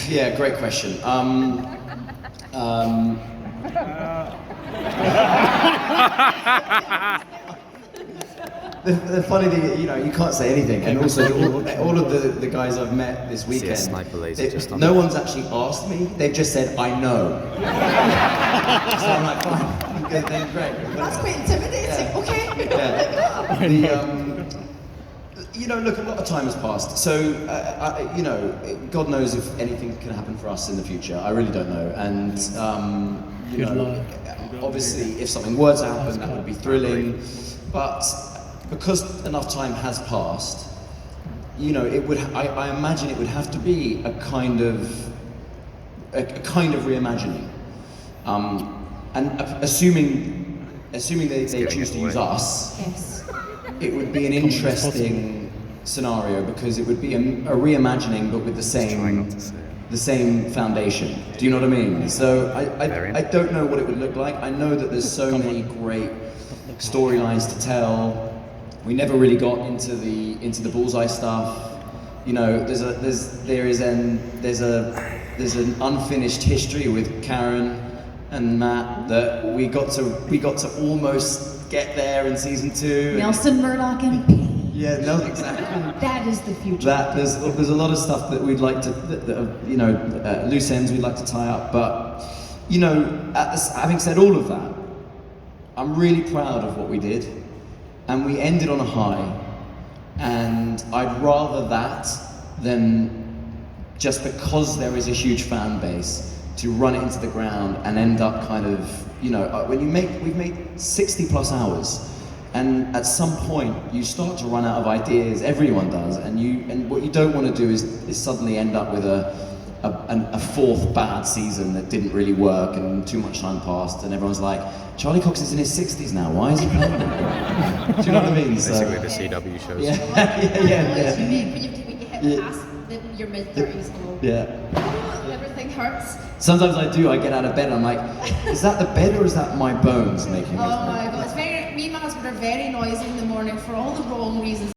Yeah, great question. The funny thing, you know, you can't say anything, and also all of the guys I've met this weekend, sniper laser just on no the- one's actually asked me. They've just said, "I know." So I'm like, fine, good, then great. That's quite intimidating. Yeah. Okay. Yeah. You know, look, a lot of time has passed, so you know, God knows if anything can happen for us in the future. I really don't know, and you know, obviously, if something were to happen, that would be thrilling, but because enough time has passed, you know, it would. I imagine it would have to be a kind of reimagining, and assuming they choose to use us. Yes. It would be an interesting scenario because it would be a reimagining, but with the same foundation. Do you know what I mean? So I don't know what it would look like. I know that there's so many great storylines to tell. We never really got into the bullseye stuff. You know, there's an unfinished history with Karen and Matt that we got to almost get there in season 2. Nelson Murdoch and P. Yeah, no, exactly. That is the future. There's a lot of stuff that we'd like to, you know, loose ends we'd like to tie up. But, you know, having said all of that, I'm really proud of what we did, and we ended on a high. And I'd rather that than just because there is a huge fan base to run it into the ground and end up kind of, you know, we've made 60 plus hours. And at some point, you start to run out of ideas. Everyone does, and what you don't want to do is suddenly end up with a fourth bad season that didn't really work, and too much time passed, and everyone's like, Charlie Cox is in his 60s now. Why is he playing? Do you know what I mean? Basically, the CW shows. Yeah. It's unique when you hit past your mid-30s. Yeah. Everything hurts. Sometimes I do. I get out of bed. And I'm like, is that the bed or is that my bones making? Oh my god! Me and my husband are very noisy in the morning for all the wrong reasons.